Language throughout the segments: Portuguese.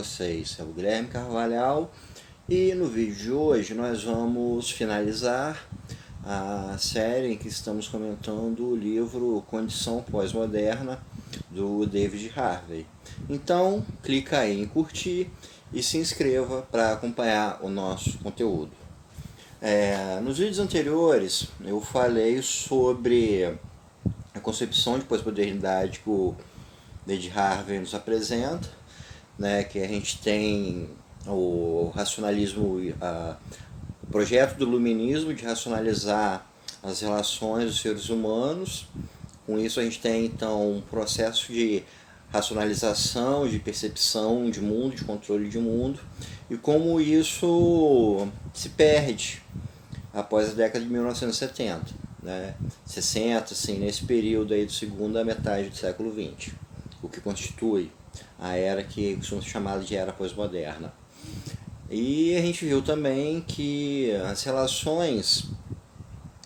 vocês é o Guilherme Carvalhal e no vídeo de hoje nós vamos finalizar a série em que estamos comentando o livro Condição Pós-Moderna do David Harvey. Então clica aí em curtir e se inscreva para acompanhar o nosso conteúdo. Nos vídeos anteriores eu falei sobre a concepção de pós-modernidade que o David Harvey nos apresenta, né, que a gente tem o racionalismo, o projeto do iluminismo de racionalizar as relações dos seres humanos. Com isso a gente tem então um processo de racionalização, de percepção de mundo, de controle de mundo, e como isso se perde após a década de 1970, né? 60, assim, nesse período aí do segunda metade do século XX, o que constitui a era que costuma ser chamada de era pós-moderna. E a gente viu também que as relações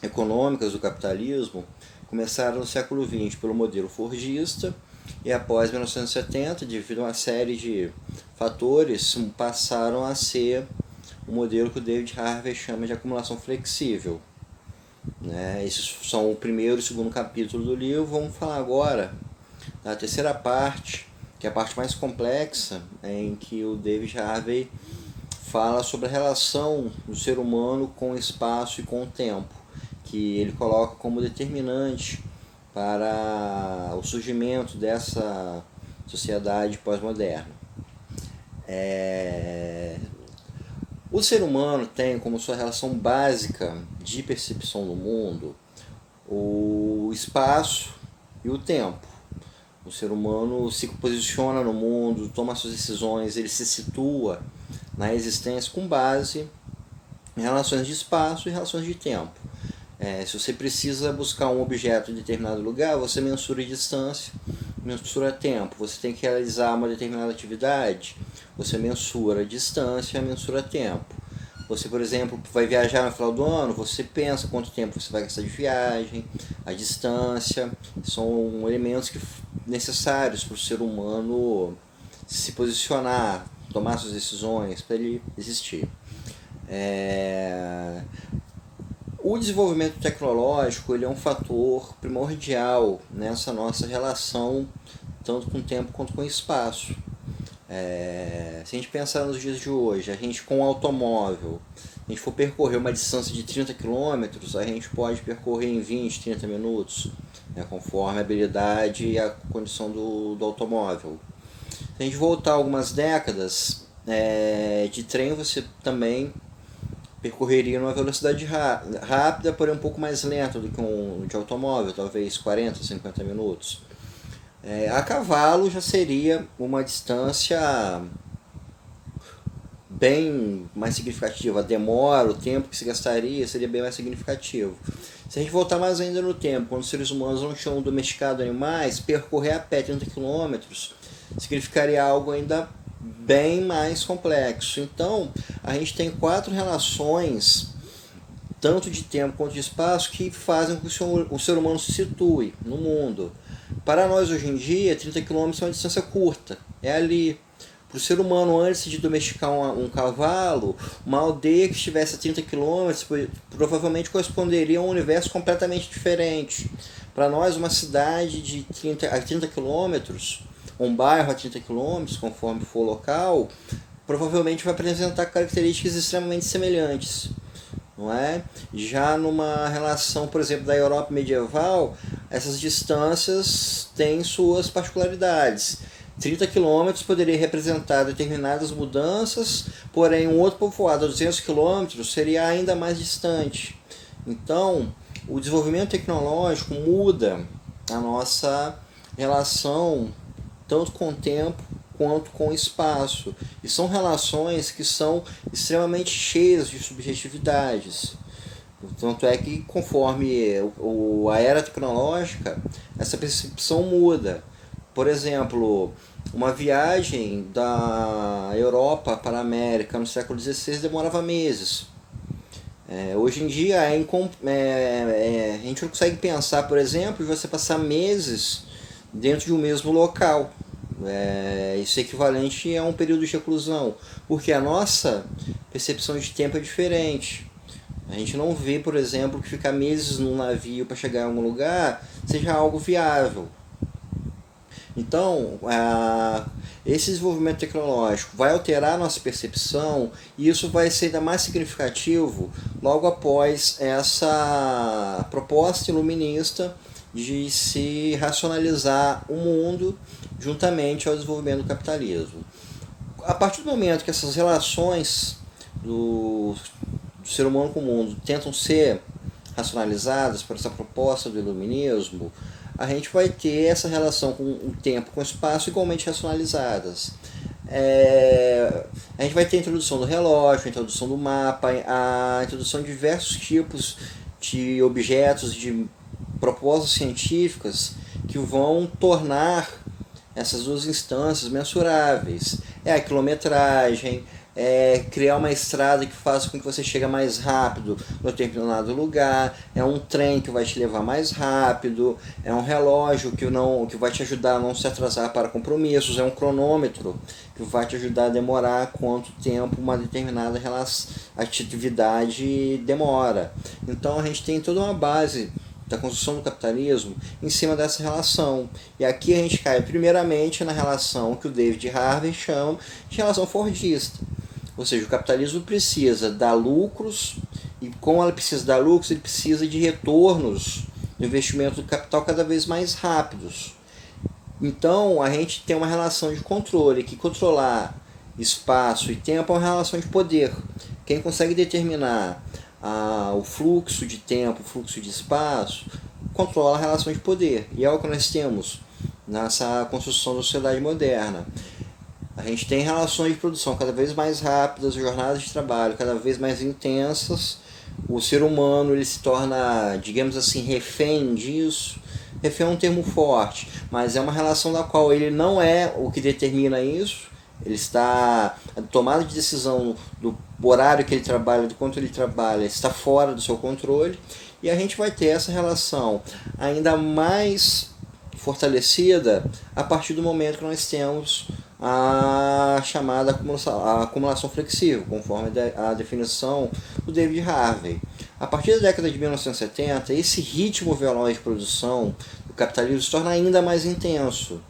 econômicas do capitalismo começaram no século XX pelo modelo fordista e após 1970, devido a uma série de fatores, passaram a ser o modelo que o David Harvey chama de acumulação flexível. Esses são o primeiro e o segundo capítulo do livro. Vamos falar agora da terceira parte, que é a parte mais complexa, em que o David Harvey fala sobre a relação do ser humano com o espaço e com o tempo, que ele coloca como determinante para o surgimento dessa sociedade pós-moderna. O ser humano tem como sua relação básica de percepção do mundo o espaço e o tempo. O ser humano se posiciona no mundo, toma suas decisões, ele se situa na existência com base em relações de espaço e relações de tempo. Se você precisa buscar um objeto em determinado lugar, você mensura a distância, mensura tempo. Você tem que realizar uma determinada atividade, você mensura a distância, mensura tempo. Você, por exemplo, vai viajar no final do ano, você pensa quanto tempo você vai gastar de viagem, a distância, são elementos necessários para o ser humano se posicionar, tomar suas decisões, para ele existir. O desenvolvimento tecnológico ele é um fator primordial nessa nossa relação, tanto com o tempo quanto com o espaço. Se a gente pensar nos dias de hoje, a gente com o automóvel, a gente for percorrer uma distância de 30 km, a gente pode percorrer em 20, 30 minutos, conforme a habilidade e a condição do automóvel. Se a gente voltar algumas décadas, de trem você também percorreria numa velocidade rápida, porém um pouco mais lenta do que um de automóvel, talvez 40, 50 minutos. A cavalo já seria uma distância bem mais significativa. A demora, o tempo que se gastaria seria bem mais significativo. Se a gente voltar mais ainda no tempo, quando os seres humanos não tinham domesticado animais, percorrer a pé 30 km significaria algo ainda bem mais complexo. Então, a gente tem 4 relações, tanto de tempo quanto de espaço, que fazem com que o ser humano se situe no mundo. Para nós, hoje em dia, 30 km é uma distância curta. É ali. Para o ser humano, antes de domesticar um cavalo, uma aldeia que estivesse a 30 km provavelmente corresponderia a um universo completamente diferente. Para nós, uma cidade de 30 km, um bairro a 30 km, conforme for o local, provavelmente vai apresentar características extremamente semelhantes. Não é? Já numa relação, por exemplo, da Europa medieval, essas distâncias têm suas particularidades. 30 km poderia representar determinadas mudanças, porém um outro povoado a 200 km seria ainda mais distante. Então, o desenvolvimento tecnológico muda a nossa relação tanto com o tempo quanto com o espaço. E são relações que são extremamente cheias de subjetividades. Tanto é que conforme a era tecnológica, essa percepção muda. Por exemplo, uma viagem da Europa para a América no século XVI demorava meses. Hoje em dia a gente não consegue pensar, por exemplo, de você passar meses dentro de um mesmo local. Isso é equivalente a um período de reclusão, porque a nossa percepção de tempo é diferente. A gente não vê, por exemplo, que ficar meses num navio para chegar em algum lugar seja algo viável. Então, esse desenvolvimento tecnológico vai alterar a nossa percepção e isso vai ser ainda mais significativo logo após essa proposta iluminista de se racionalizar o mundo juntamente ao desenvolvimento do capitalismo. A partir do momento que essas relações do ser humano com o mundo tentam ser racionalizadas por essa proposta do iluminismo, a gente vai ter essa relação com o tempo, com o espaço igualmente racionalizadas. A gente vai ter a introdução do relógio, a introdução do mapa, a introdução de diversos tipos de objetos, de propostas científicas que vão tornar essas duas instâncias mensuráveis. É a quilometragem, criar uma estrada que faça com que você chegue mais rápido no determinado lugar, é um trem que vai te levar mais rápido, é um relógio que vai te ajudar a não se atrasar para compromissos, é um cronômetro que vai te ajudar a demorar quanto tempo uma determinada atividade demora. Então a gente tem toda uma base da construção do capitalismo em cima dessa relação. E aqui a gente cai primeiramente na relação que o David Harvey chama de relação fordista. Ou seja, o capitalismo precisa dar lucros e como ele precisa dar lucros, ele precisa de retornos do investimento do capital cada vez mais rápidos. Então a gente tem uma relação de controle, que controlar espaço e tempo é uma relação de poder. Quem consegue determinar o fluxo de tempo, o fluxo de espaço, controla a relação de poder. E é o que nós temos nessa construção da sociedade moderna. A gente tem relações de produção cada vez mais rápidas, jornadas de trabalho cada vez mais intensas. O ser humano ele se torna, digamos assim, refém disso. Refém é um termo forte, mas é uma relação da qual ele não é o que determina isso. Ele está, a tomada de decisão do horário que ele trabalha, do quanto ele trabalha, está fora do seu controle. E a gente vai ter essa relação ainda mais fortalecida a partir do momento que nós temos a chamada acumulação flexível, conforme a definição do David Harvey. A partir da década de 1970, esse ritmo veloz de produção do capitalismo se torna ainda mais intenso.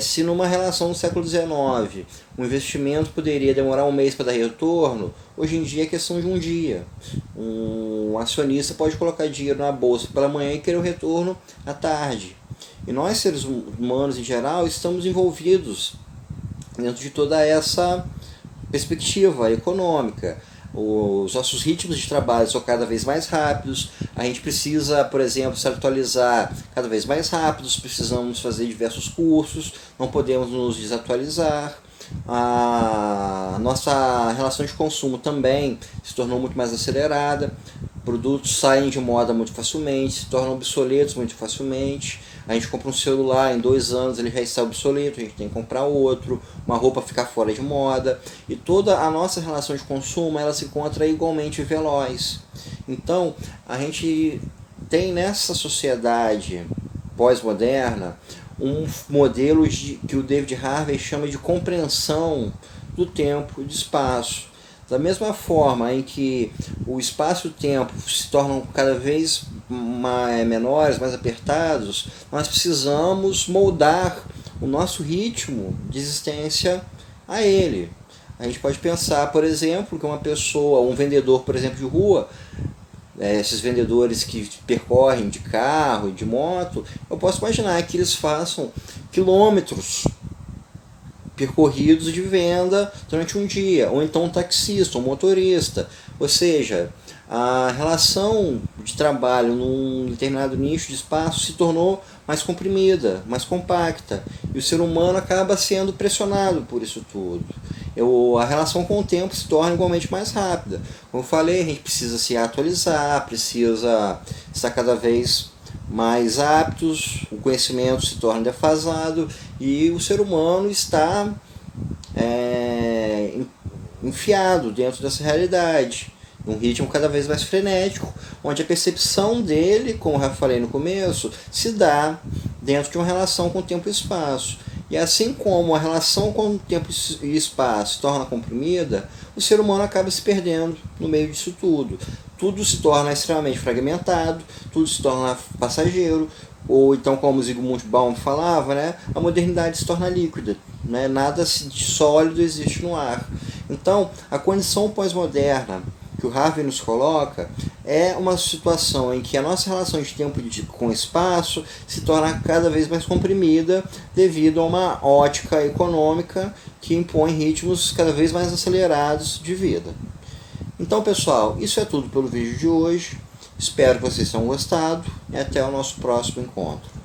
Se numa relação do século XIX um investimento poderia demorar um mês para dar retorno, hoje em dia é questão de um dia. Um acionista pode colocar dinheiro na bolsa pela manhã e querer o retorno à tarde. E nós, seres humanos em geral, estamos envolvidos dentro de toda essa perspectiva econômica. Os nossos ritmos de trabalho são cada vez mais rápidos, a gente precisa, por exemplo, se atualizar cada vez mais rápidos, precisamos fazer diversos cursos, não podemos nos desatualizar. A nossa relação de consumo também se tornou muito mais acelerada, produtos saem de moda muito facilmente, se tornam obsoletos muito facilmente. A gente compra um celular, em 2 anos ele já está obsoleto, a gente tem que comprar outro, uma roupa ficar fora de moda. E toda a nossa relação de consumo ela se encontra igualmente veloz. Então, a gente tem nessa sociedade pós-moderna um modelo que o David Harvey chama de compreensão do tempo e do espaço. Da mesma forma em que o espaço e o tempo se tornam cada vez menores, mais apertados, nós precisamos moldar o nosso ritmo de existência a ele. A gente pode pensar, por exemplo, que uma pessoa, um vendedor, por exemplo, de rua, esses vendedores que percorrem de carro e de moto, eu posso imaginar que eles façam quilômetros percorridos de venda durante um dia, ou então um taxista, um motorista. Ou seja, a relação de trabalho num determinado nicho de espaço se tornou mais comprimida, mais compacta, e o ser humano acaba sendo pressionado por isso tudo. A relação com o tempo se torna igualmente mais rápida. Como eu falei, a gente precisa se atualizar, precisa estar cada vez mais aptos, o conhecimento se torna defasado e o ser humano está enfiado dentro dessa realidade, um ritmo cada vez mais frenético, onde a percepção dele, como eu falei no começo, se dá dentro de uma relação com o tempo e espaço. E assim como a relação com o tempo e espaço se torna comprimida, o ser humano acaba se perdendo no meio disso tudo. Tudo se torna extremamente fragmentado, tudo se torna passageiro, ou então, como Zygmunt Baum falava, né, a modernidade se torna líquida, né, nada de sólido existe no ar. Então, a condição pós-moderna que o Harvey nos coloca é uma situação em que a nossa relação de tempo com espaço se torna cada vez mais comprimida devido a uma ótica econômica que impõe ritmos cada vez mais acelerados de vida. Então, pessoal, isso é tudo pelo vídeo de hoje. Espero que vocês tenham gostado e até o nosso próximo encontro.